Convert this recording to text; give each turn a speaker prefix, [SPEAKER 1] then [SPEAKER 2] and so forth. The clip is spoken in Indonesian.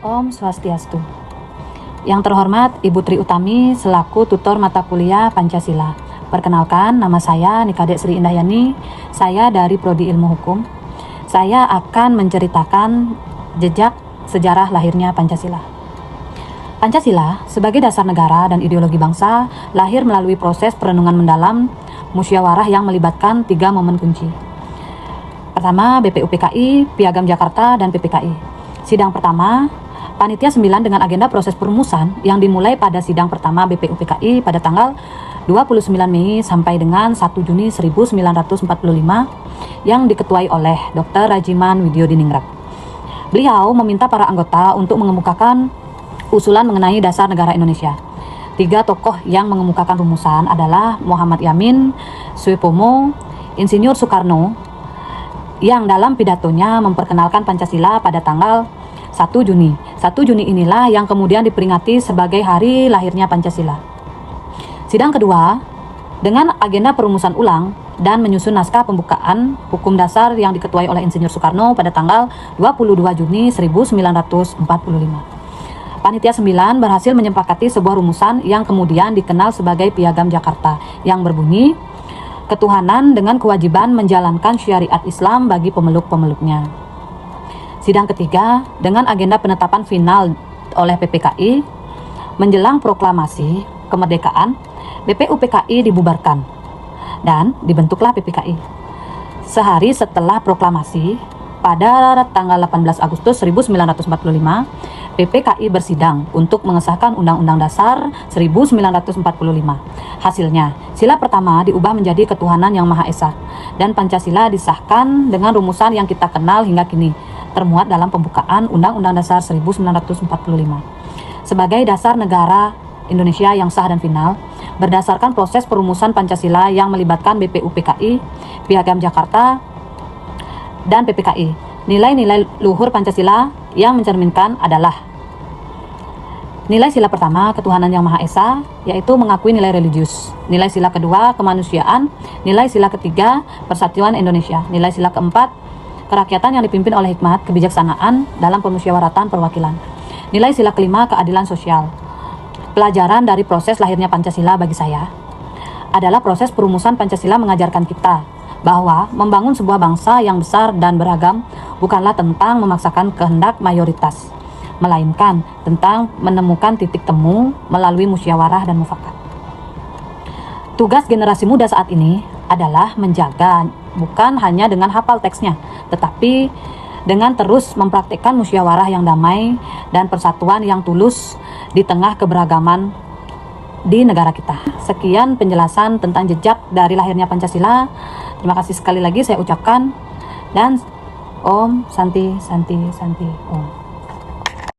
[SPEAKER 1] Om Swastiastu. Yang terhormat Ibu Tri Utami selaku tutor mata kuliah Pancasila. Perkenalkan, nama saya Nikadek Sri Indahyani. Saya dari Prodi Ilmu Hukum. Saya akan menceritakan jejak sejarah lahirnya Pancasila. Pancasila sebagai dasar negara dan ideologi bangsa lahir melalui proses perenungan mendalam, musyawarah yang melibatkan 3 momen kunci. Pertama, BPUPKI, Piagam Jakarta, dan PPKI. Sidang pertama, Panitia 9 dengan agenda proses perumusan yang dimulai pada sidang pertama BPUPKI pada tanggal 29 Mei sampai dengan 1 Juni 1945 yang diketuai oleh Dr. Rajiman Widyodiningrat. Beliau meminta para anggota untuk mengemukakan usulan mengenai dasar negara Indonesia. 3 tokoh yang mengemukakan rumusan adalah Muhammad Yamin, Suepomo, Insinyur Soekarno, yang dalam pidatonya memperkenalkan Pancasila pada tanggal 1 Juni. 1 Juni inilah yang kemudian diperingati sebagai hari lahirnya Pancasila. Sidang kedua, dengan agenda perumusan ulang dan menyusun naskah pembukaan hukum dasar yang diketuai oleh Insinyur Soekarno pada tanggal 22 Juni 1945. Panitia 9 berhasil menyepakati sebuah rumusan yang kemudian dikenal sebagai Piagam Jakarta yang berbunyi, ketuhanan dengan kewajiban menjalankan syariat Islam bagi pemeluk-pemeluknya. Sidang ketiga, dengan agenda penetapan final oleh PPKI, menjelang proklamasi kemerdekaan, BPUPKI dibubarkan dan dibentuklah PPKI. Sehari setelah proklamasi, pada tanggal 18 Agustus 1945, PPKI bersidang untuk mengesahkan Undang-Undang Dasar 1945. Hasilnya, sila pertama diubah menjadi ketuhanan yang Maha Esa, dan Pancasila disahkan dengan rumusan yang kita kenal hingga kini, termuat dalam pembukaan Undang-Undang Dasar 1945. Sebagai dasar negara Indonesia yang sah dan final, berdasarkan proses perumusan Pancasila yang melibatkan BPUPKI, Piagam Jakarta, dan PPKI. Nilai-nilai luhur Pancasila yang mencerminkan adalah nilai sila pertama, ketuhanan yang Maha Esa, yaitu mengakui nilai religius. Nilai sila kedua, kemanusiaan. Nilai sila ketiga, persatuan Indonesia. Nilai sila keempat, kerakyatan yang dipimpin oleh hikmat, kebijaksanaan dalam permusyawaratan perwakilan. Nilai sila kelima, keadilan sosial. Pelajaran dari proses lahirnya Pancasila bagi saya adalah proses perumusan Pancasila mengajarkan kita bahwa membangun sebuah bangsa yang besar dan beragam bukanlah tentang memaksakan kehendak mayoritas, melainkan tentang menemukan titik temu melalui musyawarah dan mufakat. Tugas generasi muda saat ini adalah menjaga bukan hanya dengan hafal teksnya, tetapi dengan terus mempraktikkan musyawarah yang damai dan persatuan yang tulus di tengah keberagaman di negara kita. Sekian penjelasan tentang jejak dari lahirnya Pancasila. Terima kasih sekali lagi saya ucapkan, dan Om Santi Santi Santi Om.